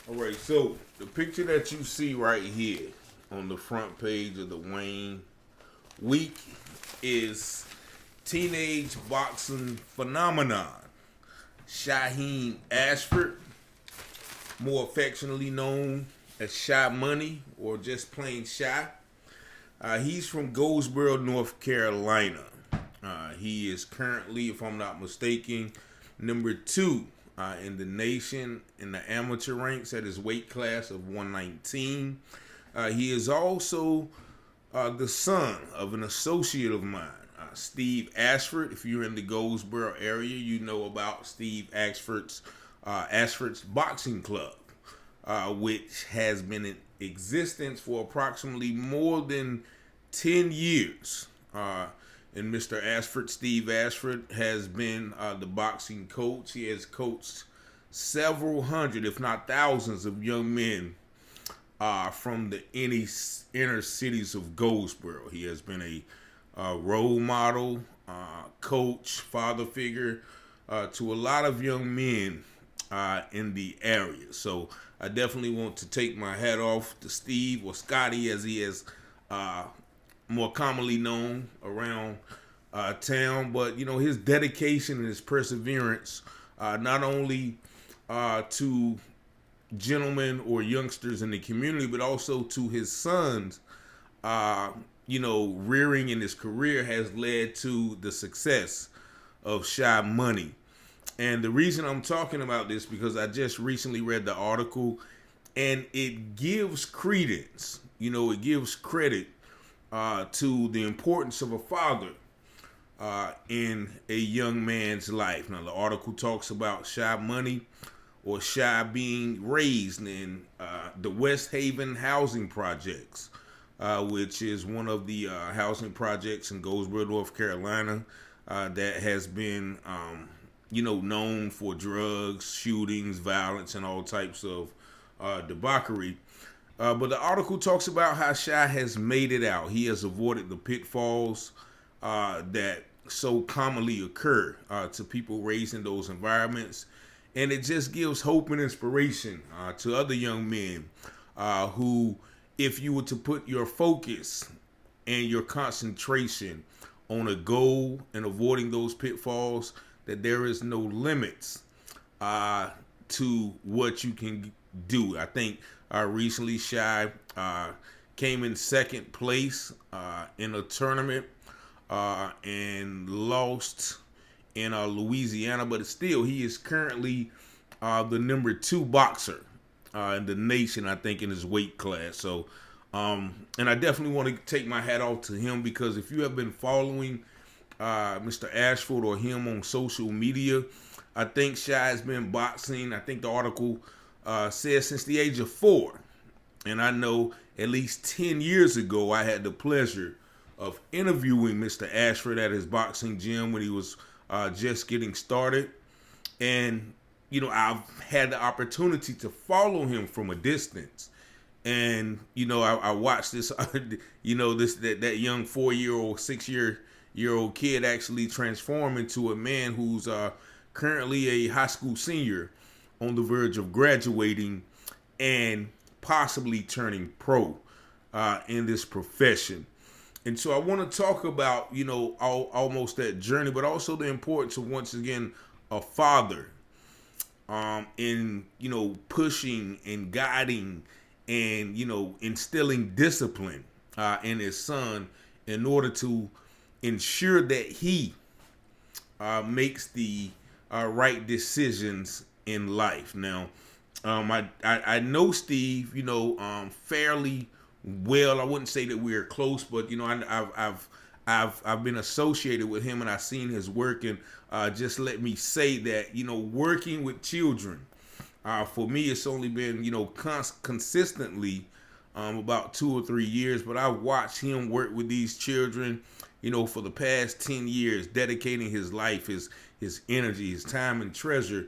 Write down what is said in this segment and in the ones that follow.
All right, so the picture that you see right here on the front page of the Wayne Week is teenage boxing phenomenon. Shaheem Ashford, more affectionately known as Sha Money or just plain Sha. He's from Goldsboro, North Carolina. He is currently, if I'm not mistaken, number two in the nation in the amateur ranks at his weight class of 119. He is also the son of an associate of mine, Steve Ashford. If you're in the Goldsboro area, you know about Steve Ashford's Boxing Club, which has been in existence for approximately more than 10 years. And Mr. Ashford, Steve Ashford, has been the boxing coach. He has coached several hundred, if not thousands, of young men from the inner cities of Goldsboro. He has been a role model, coach, father figure to a lot of young men in the area. So I definitely want to take my hat off to Steve, or Scotty as he is more commonly known around town. But, you know, his dedication and his perseverance, not only to gentlemen or youngsters in the community, but also to his sons, rearing in his career has led to the success of Sha Money. And the reason I'm talking about this because I just recently read the article, and it gives credence, it gives credit to the importance of a father in a young man's life. Now, the article talks about Sha Money, or Sha, being raised in the West Haven housing projects, which is one of the housing projects in Goldsboro, North Carolina, that has been, known for drugs, shootings, violence, and all types of debauchery. But the article talks about how Sha has made it out. He has avoided the pitfalls that so commonly occur to people raised in those environments. And it just gives hope and inspiration to other young men who, if you were to put your focus and your concentration on a goal and avoiding those pitfalls, that there is no limits to what you can do. I think recently Sha came in second place in a tournament and lost in Louisiana, but still he is currently the number two boxer in the nation, I think, in his weight class. So, and I definitely want to take my hat off to him, because if you have been following Mr. Ashford or him on social media, I think Sha has been boxing, I think the article says, since the age of 4. And I know at least 10 years ago, I had the pleasure of interviewing Mr. Ashford at his boxing gym when he was just getting started. And, I've had the opportunity to follow him from a distance. And, I watched this, that young 4-year-old, 6-year-old kid actually transform into a man who's currently a high school senior on the verge of graduating and possibly turning pro in this profession. And so I want to talk about, almost that journey, but also the importance of, once again, a father in, pushing and guiding and, instilling discipline in his son in order to ensure that he makes the right decisions in life. Now, I know Steve, fairly well. I wouldn't say that we're close, but I've been associated with him, and I've seen his work. And just let me say that working with children, for me, it's only been consistently about 2 or 3 years. But I watched him work with these children, for the past 10 years, dedicating his life, his energy, his time and treasure,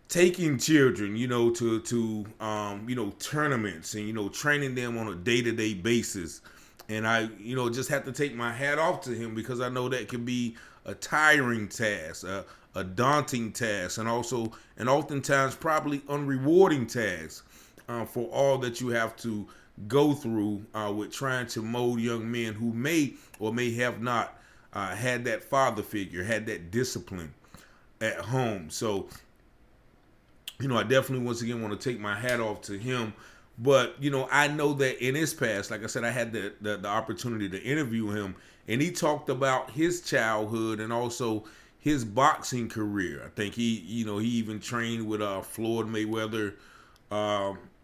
taking children, to tournaments and, training them on a day-to-day basis And I, just have to take my hat off to him, because I know that can be a tiring task, a daunting task, and oftentimes probably unrewarding task for all that you have to go through with trying to mold young men who may or may have not had that father figure, had that discipline at home. So, I definitely once again want to take my hat off to him. But, I know that in his past, like I said, I had the opportunity to interview him, and he talked about his childhood and also his boxing career. I think he even trained with Floyd Mayweather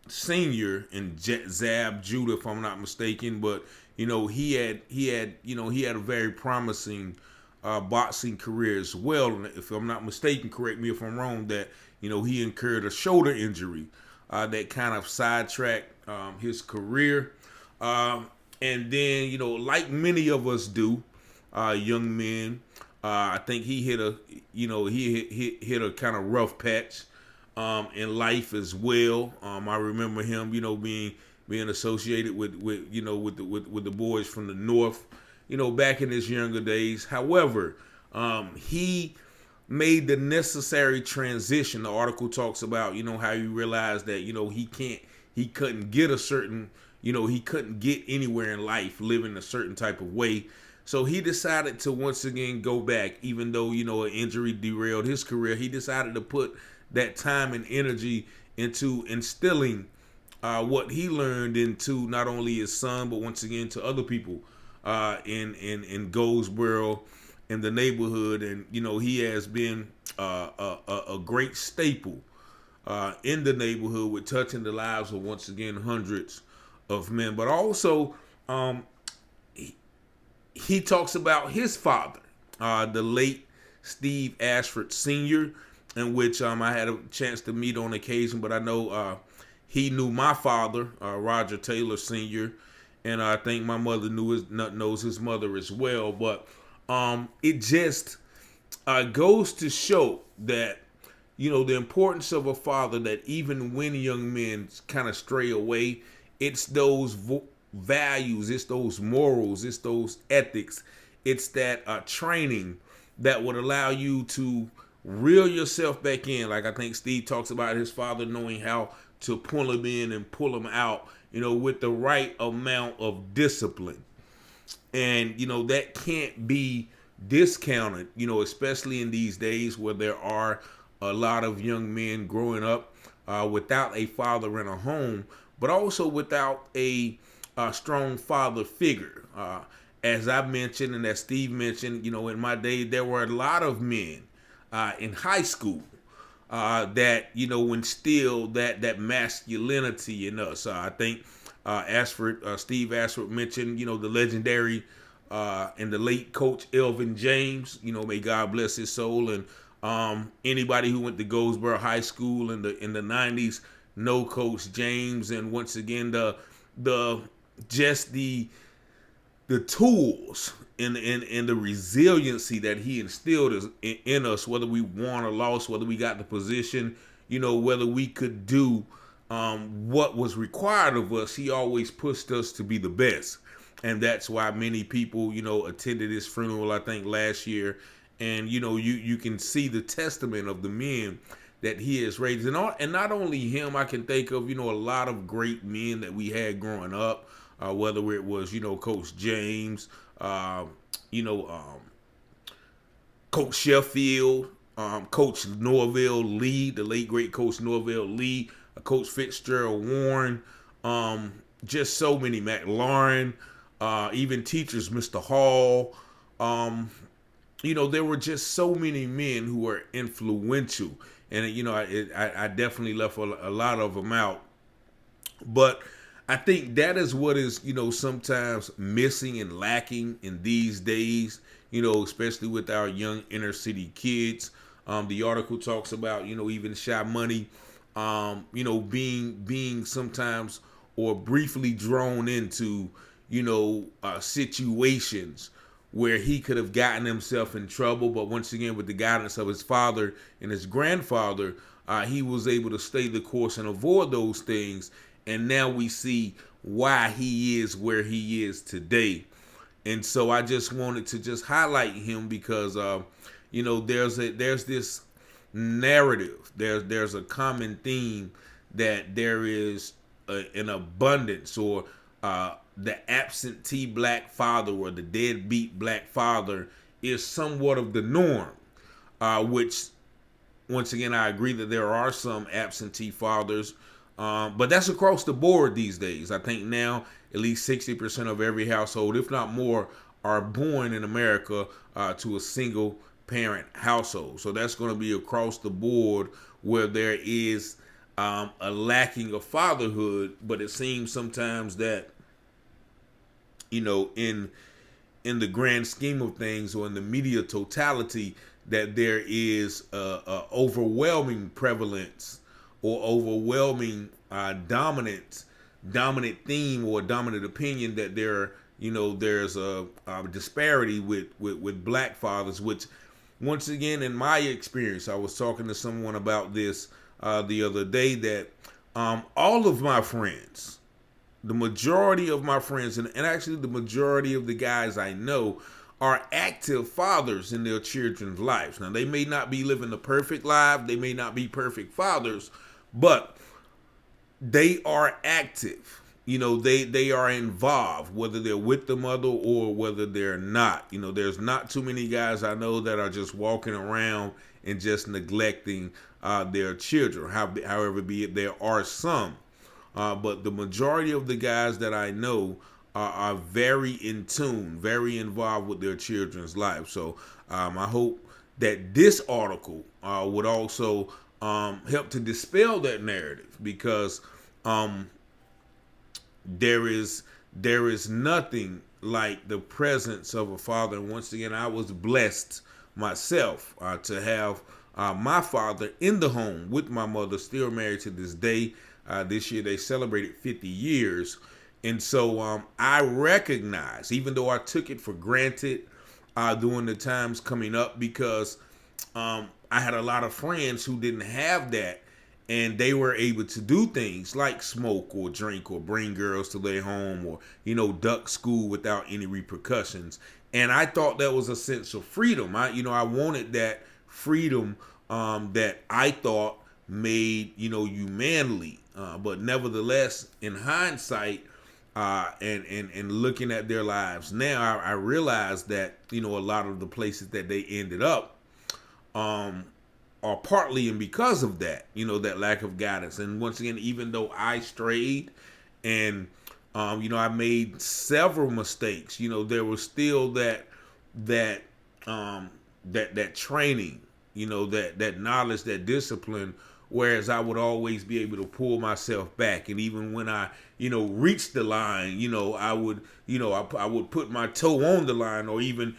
Senior in Zab Judah, if I'm not mistaken. But he had a very promising boxing career as well. And if I'm not mistaken, correct me if I'm wrong, that he incurred a shoulder injury that kind of sidetracked his career. And then, like many of us do, young men, I think he hit a kind of rough patch in life as well. I remember him, being associated with the boys from the North, back in his younger days. However, he made the necessary transition. The article talks about, how he realized that, he couldn't get a certain, he couldn't get anywhere in life living a certain type of way. So he decided to once again go back, even though, an injury derailed his career. He decided to put that time and energy into instilling what he learned into not only his son, but once again to other people in Goldsboro, in the neighborhood. And he has been a great staple in the neighborhood, with touching the lives of once again hundreds of men. But also he talks about his father, the late Steve Ashford Sr., in which I had a chance to meet on occasion. But I know he knew my father, Roger Taylor Sr., and I think my mother knows his mother as well. But it just goes to show that, the importance of a father, that even when young men kind of stray away, it's those values, it's those morals, it's those ethics, it's that training that would allow you to reel yourself back in. Like I think Steve talks about his father knowing how to pull him in and pull him out, with the right amount of discipline. And, that can't be discounted, especially in these days where there are a lot of young men growing up without a father in a home, but also without a strong father figure. As I mentioned, and as Steve mentioned, in my day, there were a lot of men in high school that, instilled that masculinity in us. I think Steve Ashford mentioned, the legendary and the late coach Elvin James, may God bless his soul. And anybody who went to Goldsboro High School in the 90s know Coach James. And once again, the tools and the resiliency that he instilled in us, whether we won or lost, whether we got the position, whether we could do what was required of us, he always pushed us to be the best. And that's why many people, attended his funeral, I think, last year. And, you can see the testament of the men that he has raised. And not only him, I can think of, a lot of great men that we had growing up, whether it was, Coach James, Coach Sheffield, Coach Norville Lee, the late great Coach Norville Lee, Coach Fitzgerald Warren, just so many, Matt Lauren, even teachers, Mr. Hall. There were just so many men who were influential. And, I definitely left a lot of them out. But I think that is what is, sometimes missing and lacking in these days, especially with our young inner city kids. The article talks about, even Sha Money, being sometimes or briefly drawn into, situations where he could have gotten himself in trouble. But once again, with the guidance of his father and his grandfather, he was able to stay the course and avoid those things. and now we see why he is where he is today. And so I just wanted to just highlight him because there's this narrative, there's a common theme that there is an abundance, or the absentee black father or the deadbeat black father is somewhat of the norm, which once again, I agree that there are some absentee fathers, but that's across the board these days. I think now at least 60% of every household, if not more, are born in America to a single parent household. So that's going to be across the board where there is a lacking of fatherhood, but it seems sometimes that, in the grand scheme of things, or in the media totality, that there is a overwhelming prevalence or overwhelming dominant theme or dominant opinion that there's a disparity with black fathers, which once again, in my experience, I was talking to someone about this the other day, that all of my friends, the majority of my friends, and actually the majority of the guys I know, are active fathers in their children's lives. Now, they may not be living the perfect life, they may not be perfect fathers, but they are active. They are involved, whether they're with the mother or whether they're not. There's not too many guys I know that are just walking around and just neglecting their children. However, be it, there are some. But the majority of the guys that I know are very in tune, very involved with their children's lives. So I hope that this article would also help to dispel that narrative, because there is nothing like the presence of a father. And once again, I was blessed myself to have my father in the home with my mother, still married to this day. This year they celebrated 50 years. And so I recognize, even though I took it for granted during the times coming up, because I had a lot of friends who didn't have that, and they were able to do things like smoke or drink or bring girls to their home, or, duck school without any repercussions. And I thought that was a sense of freedom. I wanted that freedom that I thought made, you manly. But nevertheless, in hindsight, and looking at their lives now, I realized that, a lot of the places that they ended up are partly and because of that, that lack of guidance. And once again, even though I strayed and, I made several mistakes, there was still that training, that knowledge, that discipline. Whereas I would always be able to pull myself back, and even when I, reached the line, I would put my toe on the line, or even,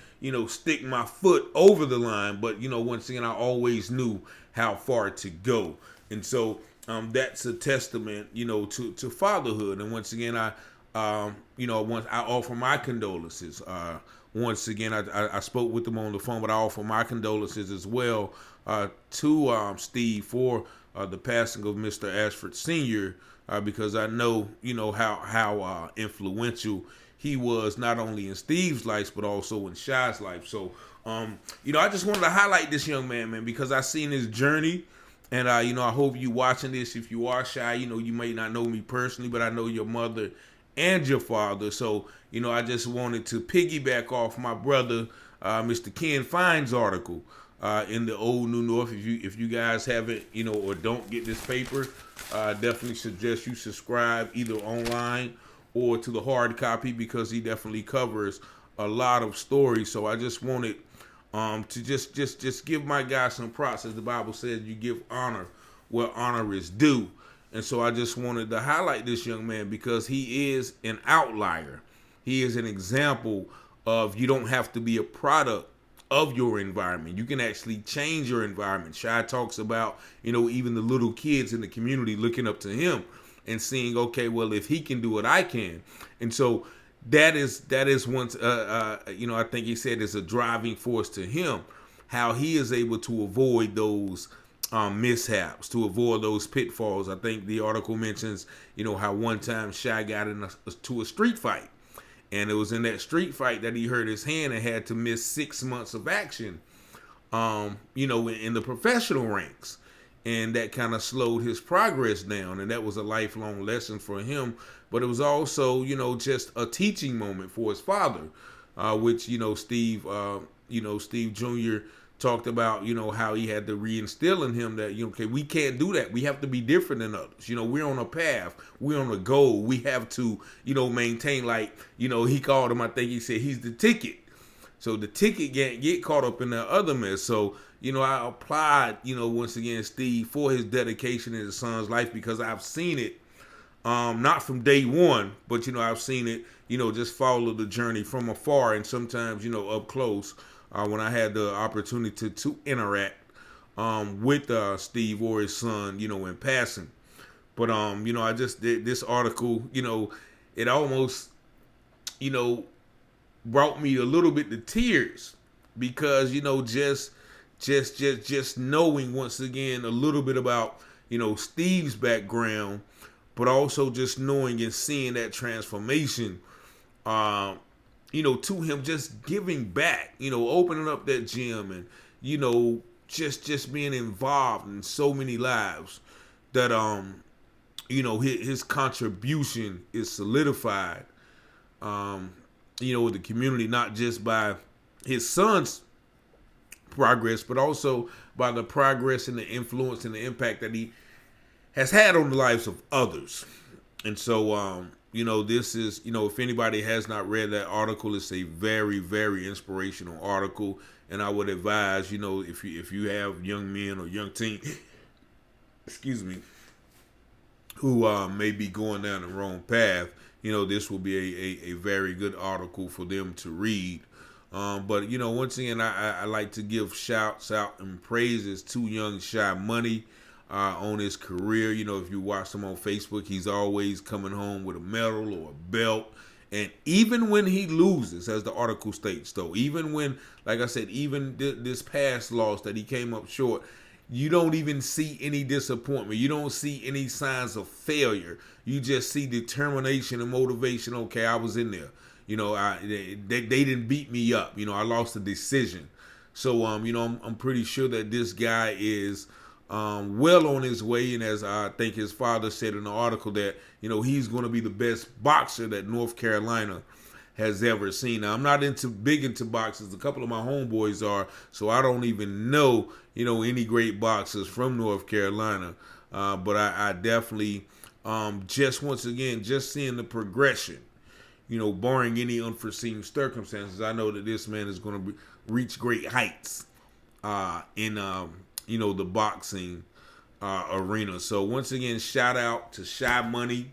stick my foot over the line. But once again, I always knew how far to go, and so that's a testament, to fatherhood. And once again, I offer my condolences. Once again, I spoke with them on the phone, but I offer my condolences as well to Steve for the passing of Mr. Ashford Sr., because I know, how influential he was, not only in Steve's life, but also in Sha's life. So, I just wanted to highlight this young man, because I seen his journey. And, I hope you watching this. If you are Sha, you may not know me personally, but I know your mother and your father. So, I just wanted to piggyback off my brother, Mr. Ken Fine's article in the Old New North. If you guys haven't, or don't get this paper, definitely suggest you subscribe either online or to the hard copy, because he definitely covers a lot of stories. So I just wanted to just give my guy some props. As the Bible says, you give honor where honor is due. And so I just wanted to highlight this young man, because he is an outlier. He is an example of, you don't have to be a product of your environment. You can actually change your environment. Sha talks about, even the little kids in the community looking up to him and seeing, okay, well, if he can do it, I can. And so that is once, I think he said is a driving force to him, how he is able to avoid those mishaps, to avoid those pitfalls. I think the article mentions, how one time Sha got to a street fight, and it was in that street fight that he hurt his hand and had to miss 6 months of action, in the professional ranks. And that kind of slowed his progress down. And that was a lifelong lesson for him. But it was also, just a teaching moment for his father, which, Steve Jr. talked about, how he had to reinstill in him that, okay, we can't do that. We have to be different than others. We're on a path. We're on a goal. We have to, maintain, like, he called him, I think he said, he's the ticket. So the ticket can't get caught up in the other mess. So, I applied, once again, Steve, for his dedication in his son's life, because I've seen it, not from day one, but, I've seen it, just follow the journey from afar, and sometimes, up close, when I had the opportunity to interact with Steve or his son, in passing. But, I just did this article, it almost, brought me a little bit to tears, because, just knowing once again a little bit about, Steve's background, but also just knowing and seeing that transformation, to him just giving back, opening up that gym, and, just being involved in so many lives that, his contribution is solidified, with the community, not just by his son's progress, but also by the progress and the influence and the impact that he has had on the lives of others. And so, this is, if anybody has not read that article, it's a very, very inspirational article. And I would advise, if you have young men or young teen, excuse me, who may be going down the wrong path, this will be a very good article for them to read. But, once again, I like to give shouts out and praises to young Sha Money on his career. If you watch him on Facebook, he's always coming home with a medal or a belt. And even when he loses, as the article states, though, even when, like I said, even this past loss that he came up short, you don't even see any disappointment. You don't see any signs of failure. You just see determination and motivation. Okay, I was in there. They didn't beat me up. I lost a decision. So, I'm pretty sure that this guy is well on his way. And as I think his father said in the article, that, he's going to be the best boxer that North Carolina has ever seen. Now, I'm not big into boxers. A couple of my homeboys are, so I don't even know, any great boxers from North Carolina. But I definitely, just once again, just seeing the progression, barring any unforeseen circumstances, I know that this man is going to reach great heights in, the boxing arena. So once again, shout out to Sha Money.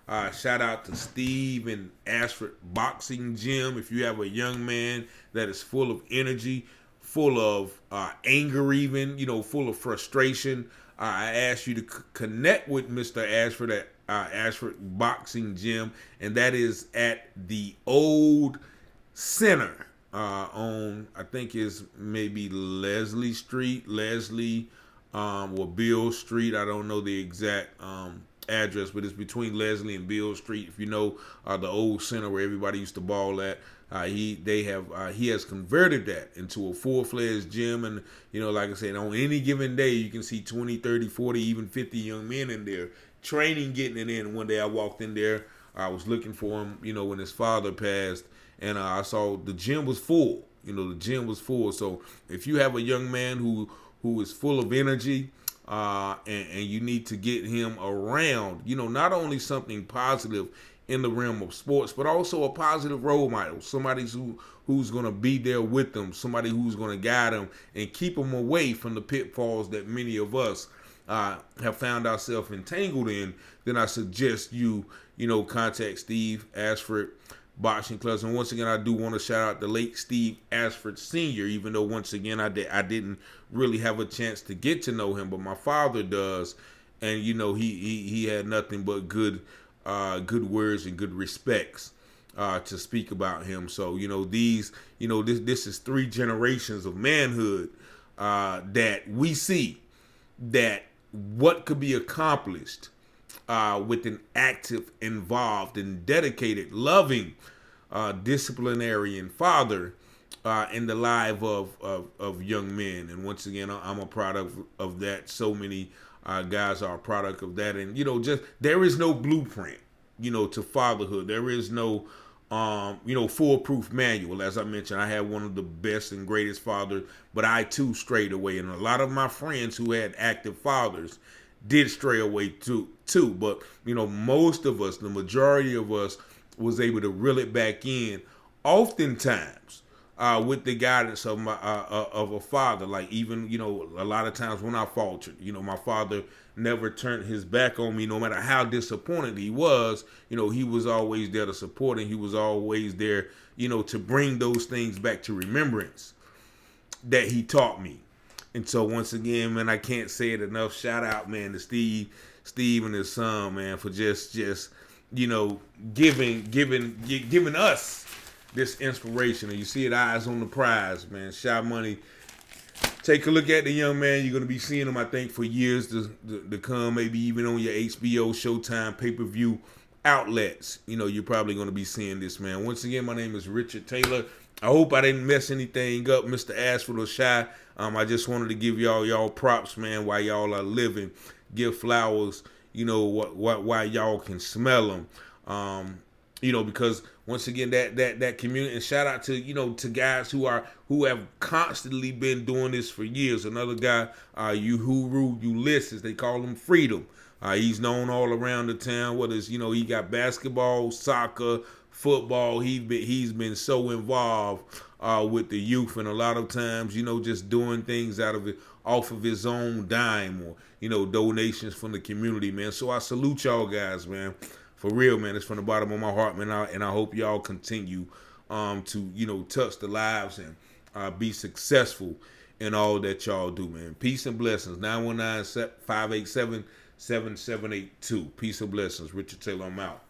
Shout out to Steve and Ashford Boxing Gym. If you have a young man that is full of energy, full of anger even, full of frustration, I ask you to connect with Mr. Ashford at Ashford Boxing Gym, and that is at the Old Center on, I think is maybe Leslie Street, or Bill Street. I don't know the exact address, but it's between Leslie and Bill Street. If you know the Old Center where everybody used to ball at, he has converted that into a full-fledged gym. And like I said, on any given day you can see 20, 30, 40, even 50 young men in there training, getting it in. One day I walked in there, I was looking for him, when his father passed, and I saw the gym was full. The gym was full. So if you have a young man who is full of energy, and you need to get him around, not only something positive in the realm of sports, but also a positive role model, somebody who's going to be there with them, somebody who's going to guide them and keep them away from the pitfalls that many of us have found ourselves entangled in. Then I suggest you contact Steve Ashford Boxing Clubs. And once again, I do want to shout out the late Steve Ashford Sr., even though once again I didn't really have a chance to get to know him, but my father does, and he had nothing but good words and good respects to speak about him. So this is 3 generations of manhood that we see that what could be accomplished with an active, involved, and dedicated, loving disciplinarian father in the life of young men. And once again, I'm a product of that. So many guys are a product of that. And, just there is no blueprint, to fatherhood. There is no, foolproof manual. As I mentioned, I had one of the best and greatest fathers, but I too strayed away. And a lot of my friends who had active fathers did stray away too. But, most of us, the majority of us, was able to reel it back in, oftentimes with the guidance of my of a father. Like, even a lot of times when I faltered, my father never turned his back on me, no matter how disappointed he was. He was always there to support, and he was always there, to bring those things back to remembrance that he taught me. And so once again, man, I can't say it enough. Shout out, man, to Steve and his son, man, for just giving us this inspiration. And you see it, eyes on the prize, man. Sha Money. Take a look at the young man. You're going to be seeing him, I think, for years to come, maybe even on your HBO, Showtime, pay-per-view outlets. You're probably going to be seeing this, man. Once again, my name is Richard Taylor. I hope I didn't mess anything up, Mr. Ashford or Shy. I just wanted to give y'all props, man, while y'all are living. Give flowers, while y'all can smell them. Because once again, that community, and shout out to to guys who have constantly been doing this for years. Another guy, Uhuru Ulysses, they call him Freedom. He's known all around the town. Whether it's he got basketball, soccer, football. He's been so involved with the youth, and a lot of times just doing things off of his own dime, or donations from the community, man. So I salute y'all guys, man. For real, man. It's from the bottom of my heart, man. And I hope y'all continue to touch the lives and be successful in all that y'all do, man. Peace and blessings. 919-587-7782. Peace and blessings. Richard Taylor, I'm out.